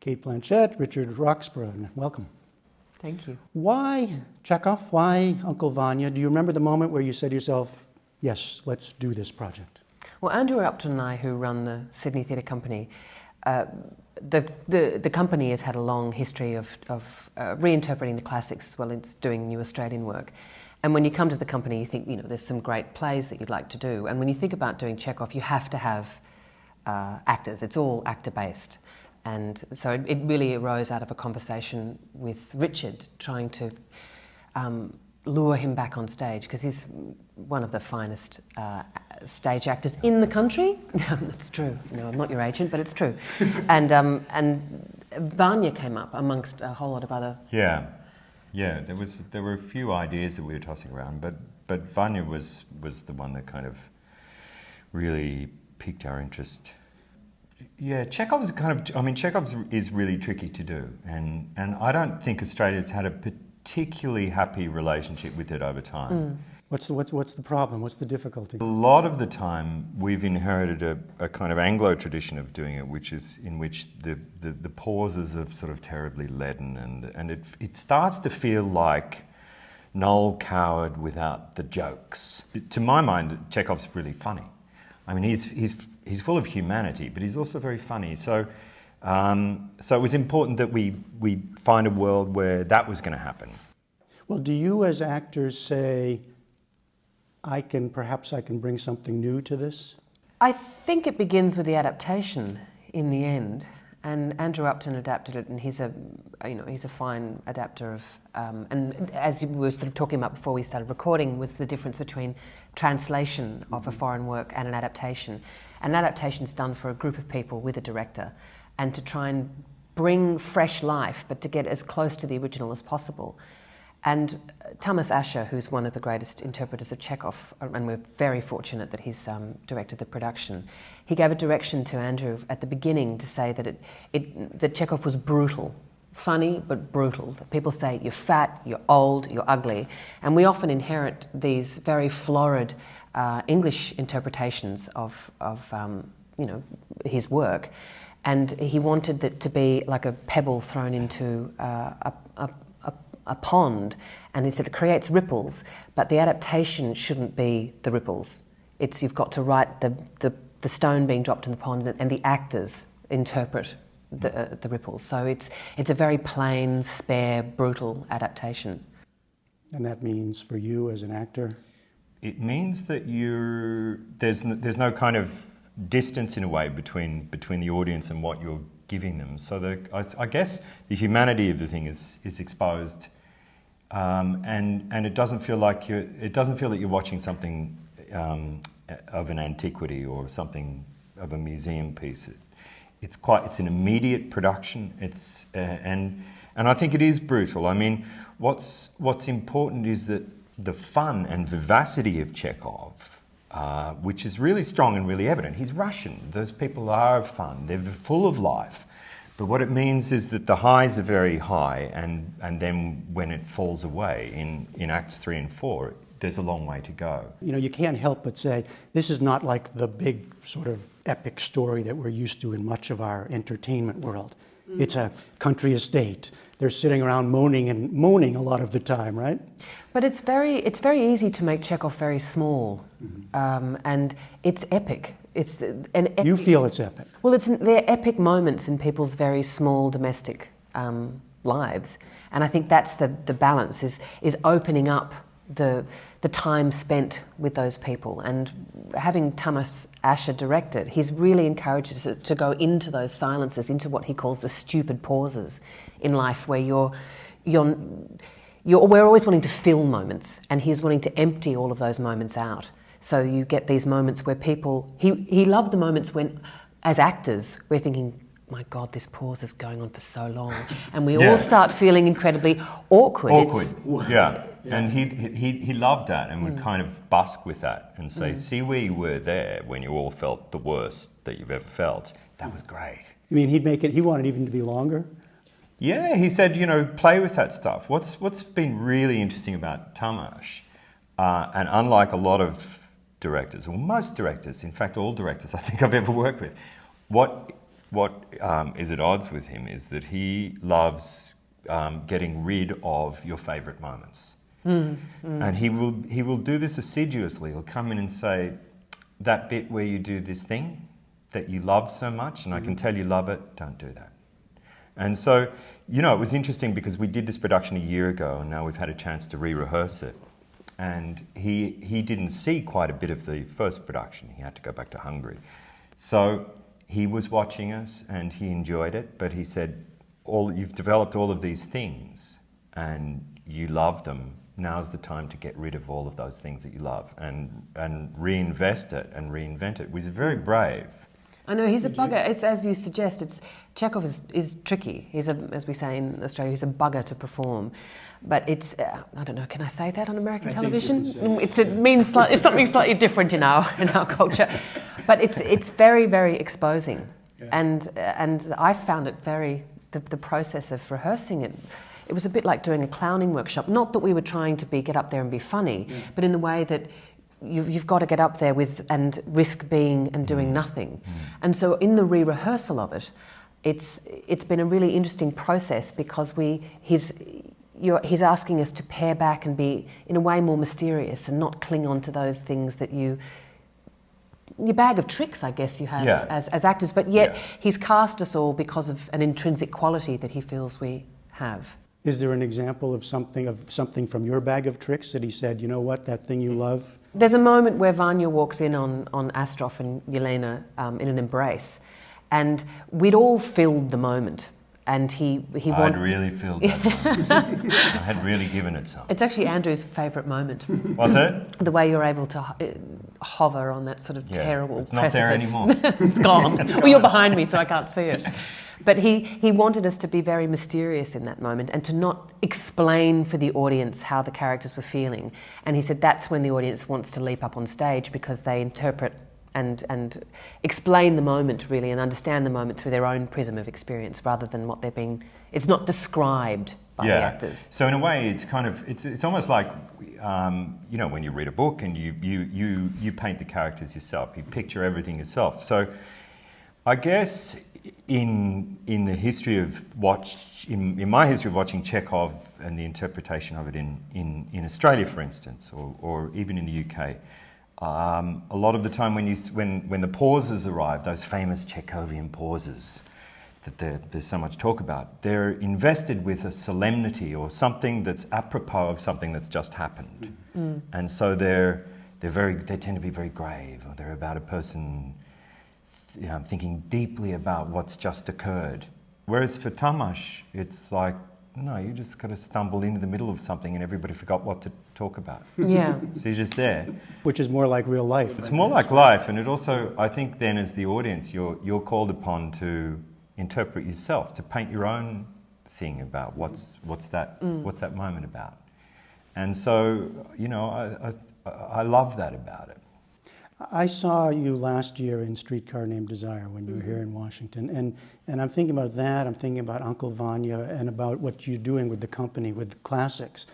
Cate Blanchett, Richard Roxburgh, welcome. Thank you. Why Chekhov? Why Uncle Vanya? Do you remember the moment where you said to yourself, yes, let's do this project? Well, Andrew Upton and I, who run the Sydney Theatre Company, the company has had a long history of reinterpreting the classics as well as doing new Australian work. And when you come to the company, you think, there's some great plays that you'd like to do. And when you think about doing Chekhov, you have to have actors. It's all actor-based. And so it really arose out of a conversation with Richard, trying to lure him back on stage, because he's one of the finest stage actors in the country. That's true. I'm not your agent, but it's true. And Vanya came up amongst a whole lot of other. Yeah. There were a few ideas that we were tossing around, but Vanya was the one that kind of really piqued our interest. Yeah, Chekhov's Chekhov's is really tricky to do, and I don't think Australia's had a particularly happy relationship with it over time. What's the problem? What's the difficulty? A lot of the time, we've inherited a kind of Anglo tradition of doing it, which is in which the pauses are sort of terribly leaden, and it starts to feel like Noel Coward without the jokes. To my mind, Chekhov's really funny. I mean, he's full of humanity, but he's also very funny. So it was important that we find a world where that was going to happen. Well, do you as actors say, perhaps I can bring something new to this? I think it begins with the adaptation in the end. And Andrew Upton adapted it, and he's a fine adapter of. And as we were sort of talking about before we started recording, was the difference between translation of a foreign work and an adaptation. An adaptation is done for a group of people with a director, and to try and bring fresh life, but to get as close to the original as possible. And Thomas Asher, who's one of the greatest interpreters of Chekhov, and we're very fortunate that he's directed the production, he gave a direction to Andrew at the beginning to say that that Chekhov was brutal, funny but brutal. That people say you're fat, you're old, you're ugly, and we often inherit these very florid English interpretations of his work, and he wanted it to be like a pebble thrown into a pond, and he said it creates ripples, but the adaptation shouldn't be the ripples. You've got to write the stone being dropped in the pond, and the actors interpret the ripples. So it's a very plain, spare, brutal adaptation. And that means for you as an actor? It means that there's no kind of distance in a way between the audience and what you're giving them. So I guess the humanity of the thing is exposed, and it doesn't feel like that you're watching something of an antiquity or something of a museum piece. It's an immediate production. And I think it is brutal. I mean, what's important is that the fun and vivacity of Chekhov, which is really strong and really evident. He's Russian. Those people are fun. They're full of life. But what it means is that the highs are very high, and then when it falls away in Acts 3 and 4, there's a long way to go. You can't help but say, this is not like the big sort of epic story that we're used to in much of our entertainment world. It's a country estate. They're sitting around moaning a lot of the time, right? But it's very easy to make Chekhov very small, and it's epic. It's an epic. You feel it's epic. Well, they're epic moments in people's very small domestic lives, and I think that's the balance is opening up the time spent with those people. And having Thomas Asher direct it, he's really encouraged us to go into those silences, into what he calls the stupid pauses in life, where we're always wanting to fill moments, and he's wanting to empty all of those moments out. So you get these moments where he loved the moments when, as actors, we're thinking, my God, this pause is going on for so long, and we all start feeling incredibly awkward. Yeah. And he loved that, and would kind of busk with that and say, see where you were there when you all felt the worst that you've ever felt. That was great. You mean he wanted even to be longer? Yeah, he said, play with that stuff. What's been really interesting about Tamas, and unlike a lot of directors, or most directors, in fact all directors I think I've ever worked with, what is at odds with him is that he loves getting rid of your favourite moments. And he will do this assiduously. He'll come in and say, that bit where you do this thing that you love so much, and I can tell you love it, don't do that. And so, it was interesting because we did this production a year ago, and now we've had a chance to re-rehearse it. And he didn't see quite a bit of the first production. He had to go back to Hungary. So he was watching us and he enjoyed it, but he said, you've developed all of these things and you love them. Now's the time to get rid of all of those things that you love and reinvest it and reinvent it. He was very brave. I know, he's a bugger. It's as you suggest. Chekhov is tricky. He's as we say in Australia, he's a bugger to perform. But it's I don't know. Can I say that on American television? It means it's something slightly different in our culture. But it's very, very exposing, and I found it the process of rehearsing it. It was a bit like doing a clowning workshop. Not that we were trying to get up there and be funny, but in the way that you've got to get up there and risk being and doing nothing. And so in the re-rehearsal of it, it's been a really interesting process because he's asking us to pare back and be in a way more mysterious and not cling on to those things that your bag of tricks, I guess you have as actors, but yet he's cast us all because of an intrinsic quality that he feels we have. Is there an example of something from your bag of tricks that he said, you know what, that thing you love? There's a moment where Vanya walks in on Astrov and Yelena in an embrace, and we'd all filled the moment. And I'd really filled that moment. I had really given it some. It's actually Andrew's favourite moment. Was it? The way you're able to hover on that sort of terrible it's precipice. Not there anymore. It's gone. Well, you're behind me, so I can't see it. But he wanted us to be very mysterious in that moment and to not explain for the audience how the characters were feeling. And he said that's when the audience wants to leap up on stage because they interpret and explain the moment really and understand the moment through their own prism of experience rather than what they're being. It's not described by the actors. So in a way, it's kind of it's almost like when you read a book and you paint the characters yourself, you picture everything yourself. So I guess in the history of in my history of watching Chekhov and the interpretation of it in Australia, for instance, or even in the UK. A lot of the time when the pauses arrive, those famous Chekhovian pauses that there's so much talk about, they're invested with a solemnity or something that's apropos of something that's just happened. And so they tend to be very grave, or they're about a person thinking deeply about what's just occurred. Whereas for Tamas, it's like, no, you just got to stumble into the middle of something and everybody forgot what to talk about. Yeah. So you're just there. Which is more like real life. It's more like life, and it also, I think then as the audience, you're called upon to interpret yourself, to paint your own thing about what's that moment about. And so, I love that about it. I saw you last year in Streetcar Named Desire when you were here in Washington, and I'm thinking about that, I'm thinking about Uncle Vanya and about what you're doing with the company, with the classics.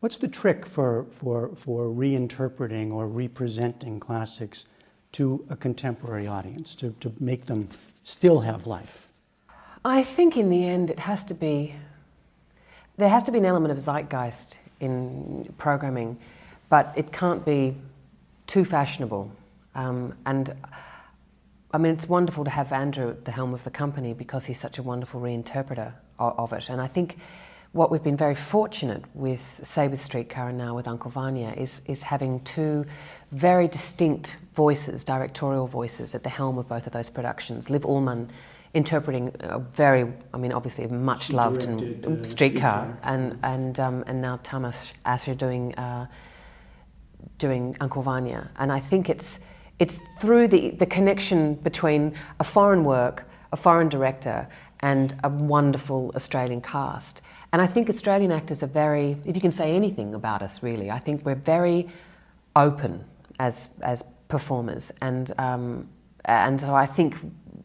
What's the trick for reinterpreting or representing classics to a contemporary audience, to make them still have life? I think in the end there has to be an element of zeitgeist in programming, but it can't be too fashionable. And I mean, it's wonderful to have Andrew at the helm of the company because he's such a wonderful reinterpreter of it. And I think what we've been very fortunate with, say with Streetcar and now with Uncle Vanya, is having two very distinct voices, directorial voices, at the helm of both of those productions. Liv Ullmann interpreting obviously a much loved Streetcar, and now Tamas Asher doing Uncle Vanya. And I think it's through the connection between a foreign work, a foreign director, and a wonderful Australian cast. And I think Australian actors are very, if you can say anything about us really, I think we're very open as performers. And so I think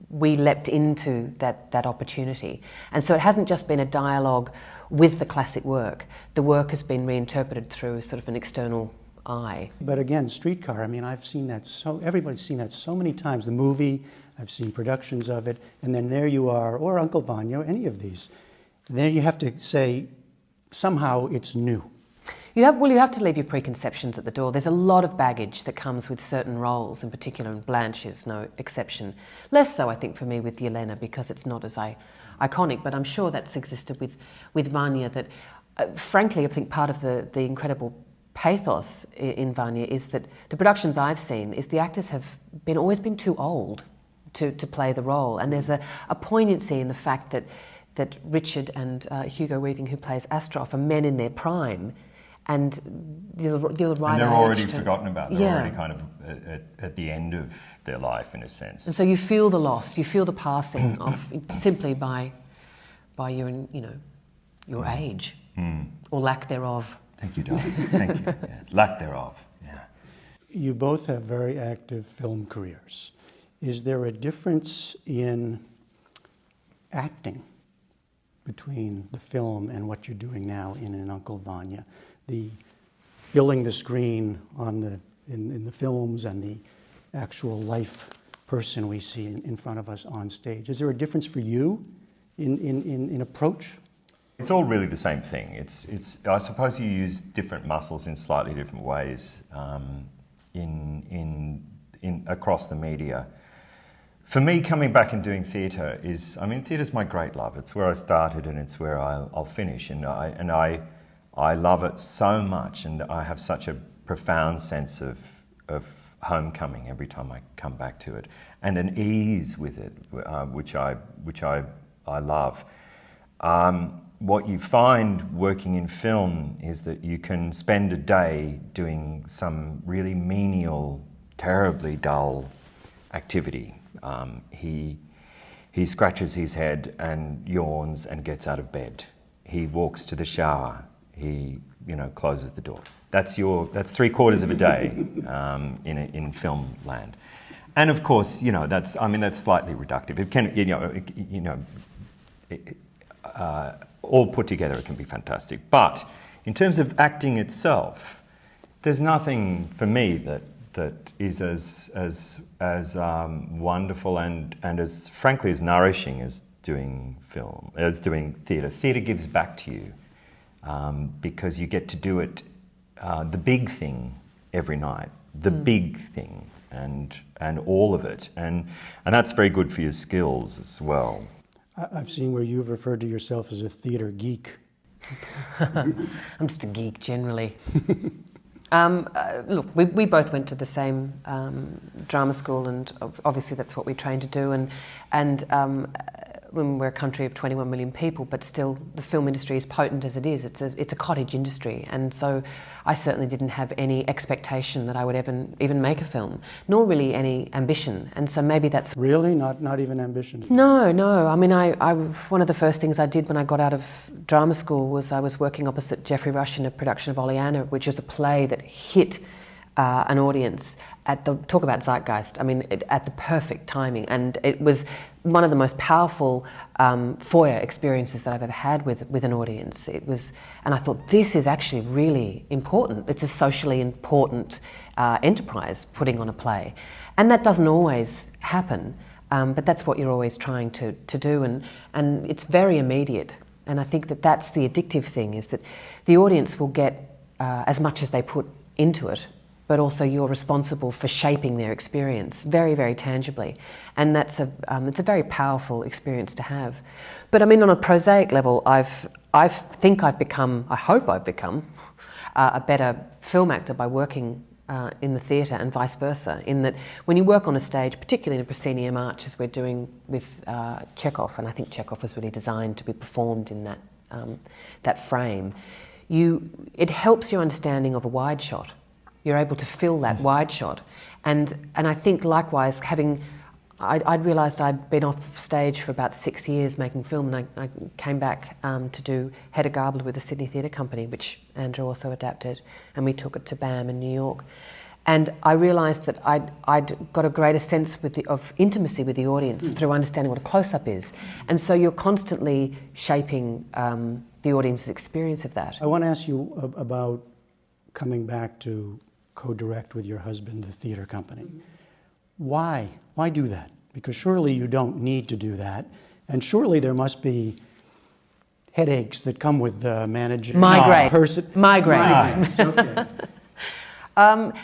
we leapt into that opportunity. And so it hasn't just been a dialogue with the classic work. The work has been reinterpreted through sort of an external eye. But again, Streetcar, I mean, I've seen that everybody's seen that so many times. The movie, I've seen productions of it, and then there you are, or Uncle Vanya, or any of these. And then you have to say, somehow it's new. You have to leave your preconceptions at the door. There's a lot of baggage that comes with certain roles, in particular, and Blanche is no exception. Less so, I think, for me with Yelena, because it's not as iconic, but I'm sure that's existed with Vanya, that frankly, I think part of the incredible pathos in Vanya is that the productions I've seen is the actors have always been too old to play the role, and there's a poignancy in the fact that Richard and Hugo Weaving, who plays Astroff, are men in their prime, and the right and they're age already forgotten about. They're Yeah. already kind of at the end of their life, in a sense. And so you feel the loss, you feel the passing of simply by your age or lack thereof. Thank you, darling. Thank you. Yes. Lack thereof. Yeah. You both have very active film careers. Is there a difference in acting between the film and what you're doing now in an Uncle Vanya? The filling the screen in the films and the actual life person we see in front of us on stage. Is there a difference for you in approach? It's all really the same thing. It's. I suppose you use different muscles in slightly different ways in across the media. For me, coming back and doing theatre theatre's my great love. It's where I started and it's where I'll finish. And I love it so much, and I have such a profound sense of homecoming every time I come back to it, and an ease with it, which I love. What you find working in film is that you can spend a day doing some really menial, terribly dull activity. He scratches his head and yawns and gets out of bed. He walks to the shower. He, closes the door. That's 3/4 of a day in film land. And of course, that's slightly reductive. It can, all put together, it can be fantastic. But in terms of acting itself, there's nothing for me that is as wonderful and as frankly as nourishing as doing film, as doing theatre. Theatre gives back to you because you get to do it, the big thing every night, the big thing, and all of it, and that's very good for your skills as well. I've seen where you've referred to yourself as a theatre geek. I'm just a geek generally. Look, we both went to the same drama school, and obviously that's what we trained to do. And when we're a country of 21 million people, but still the film industry is potent as it is. It's a cottage industry, and so I certainly didn't have any expectation that I would even make a film, nor really any ambition. And so maybe that's really not even ambition. No. I mean, I one of the first things I did when I got out of drama school was I was working opposite Geoffrey Rush in a production of Oleana, which was a play that hit an audience talk about zeitgeist. I mean, at the perfect timing, and it was one of the most powerful foyer experiences that I've ever had with an audience. It was, and I thought, this is actually really important. It's a socially important enterprise, putting on a play, and that doesn't always happen. But that's what you're always trying to do, and it's very immediate. And I think that's the addictive thing, is that the audience will get as much as they put into it, but also you're responsible for shaping their experience very, very tangibly. And it's a very powerful experience to have. But I mean, on a prosaic level, I hope I've become a better film actor by working in the theatre, and vice versa, in that when you work on a stage, particularly in a proscenium arch, as we're doing with Chekhov, and I think Chekhov was really designed to be performed in that frame, it helps your understanding of a wide shot. You're able to fill that wide shot. And I think likewise, I'd realised I'd been off stage for about 6 years making film, and I came back to do Hedda Gabler with the Sydney Theatre Company, which Andrew also adapted, and we took it to BAM in New York. And I realised that I'd got a greater sense of intimacy with the audience through understanding what a close-up is. And so you're constantly shaping the audience's experience of that. I want to ask you about coming back to co-direct with your husband the theater company. Why? Why do that? Because surely you don't need to do that, and surely there must be headaches that come with managing Migraine. person. Migraines. Okay.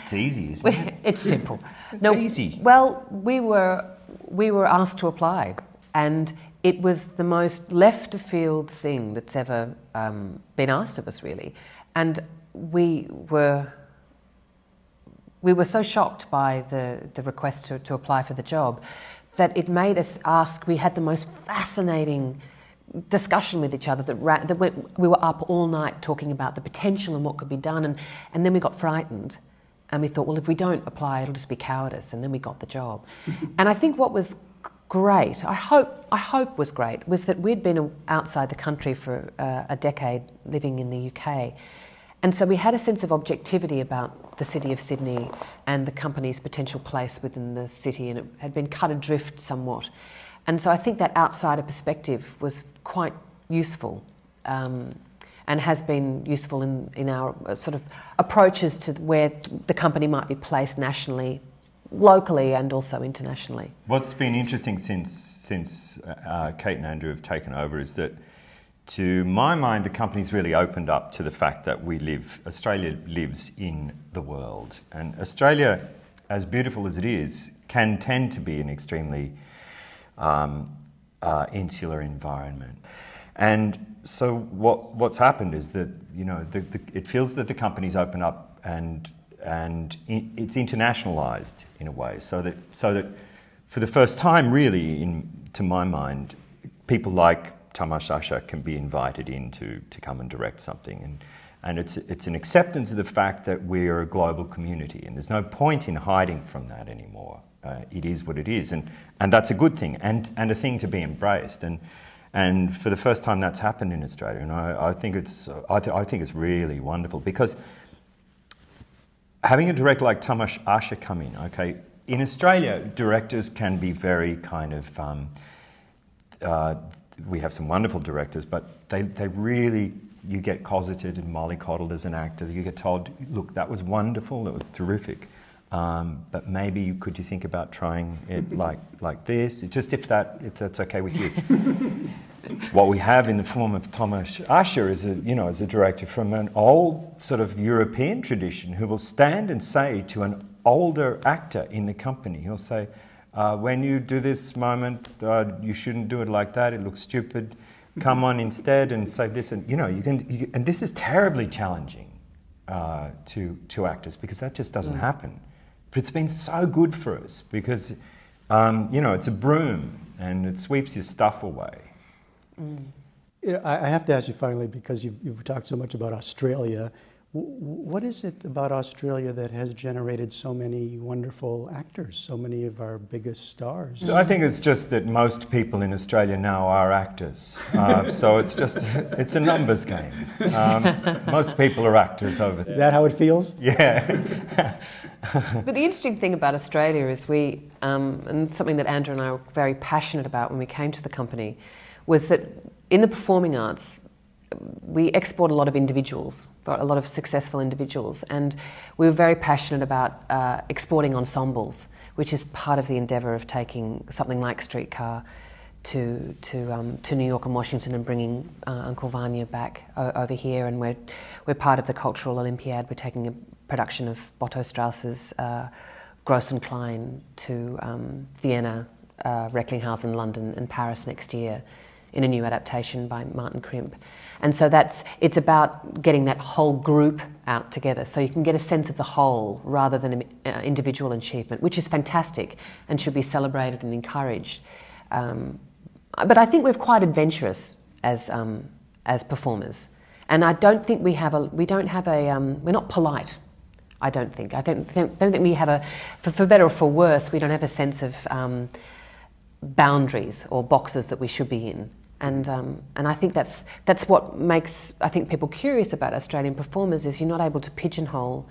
It's easy, isn't it? It's simple. It's easy. Well, we were asked to apply, and it was the most left of field thing that's ever been asked of us, really. And we were so shocked by the request to apply for the job that it made us ask. We had the most fascinating discussion with each other that we were up all night talking about the potential and what could be done, and then we got frightened and we thought, well, if we don't apply, it'll just be cowardice, and then we got the job. And I think what was great, I hope was great, was that we'd been outside the country for a decade living in the UK, and so we had a sense of objectivity about the city of Sydney and the company's potential place within the city, and it had been cut adrift somewhat. And so I think that outsider perspective was quite useful, and has been useful in our sort of approaches to where the company might be placed nationally, locally, and also internationally. What's been interesting since Cate and Andrew have taken over is that, to my mind, the company's really opened up to the fact that Australia lives in the world. And Australia, as beautiful as it is, can tend to be an extremely insular environment. And so what's happened is that, you know, it feels that the company's opened up and it's internationalized in a way, so that for the first time, really, to my mind, people like Tamas Asher can be invited in to come and direct something, and it's an acceptance of the fact that we're a global community, and there's no point in hiding from that anymore. It is what it is, and that's a good thing, and a thing to be embraced, and for the first time that's happened in Australia, and I think it's really wonderful, because having a director like Tamas Asher come in, okay, in Australia directors can be very kind of we have some wonderful directors, but they really, you get cosseted and mollycoddled as an actor. You get told, look, that was wonderful, that was terrific, but maybe could you think about trying it like this? Just if that's okay with you. What we have in the form of Tamas Asher is a director from an old sort of European tradition who will stand and say to an older actor in the company, he'll say, when you do this moment, you shouldn't do it like that. It looks stupid. Come on instead and say this, and and this is terribly challenging to actors, because that just doesn't happen. But it's been so good for us because it's a broom and it sweeps your stuff away. I have to ask you finally, because you've talked so much about Australia. What is it about Australia that has generated so many wonderful actors, so many of our biggest stars? I think it's just that most people in Australia now are actors. So it's a numbers game. Most people are actors over there. Is that how it feels? Yeah. But the interesting thing about Australia is and something that Andrew and I were very passionate about when we came to the company, was that in the performing arts, we export a lot of individuals, a lot of successful individuals, and we were very passionate about exporting ensembles, which is part of the endeavour of taking something like Streetcar to New York and Washington and bringing Uncle Vanya back over here, and we're part of the Cultural Olympiad. We're taking a production of Botto Strauss's Gross and Klein to Vienna, Recklinghausen, London and Paris next year in a new adaptation by Martin Krimp. And so it's about getting that whole group out together, so you can get a sense of the whole rather than individual achievement, which is fantastic and should be celebrated and encouraged. But I think we're quite adventurous as performers, and I don't think we're not polite. I don't think we have for better or for worse, we don't have a sense of boundaries or boxes that we should be in. And I think that's what makes, I think, people curious about Australian performers, is you're not able to pigeonhole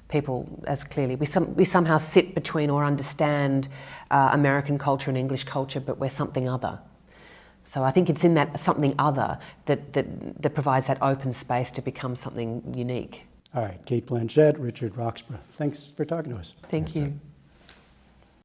people as clearly. We somehow sit between or understand American culture and English culture, but we're something other. So I think it's in that something other that provides that open space to become something unique. All right, Cate Blanchett, Richard Roxburgh. Thanks for talking to us. Thank you.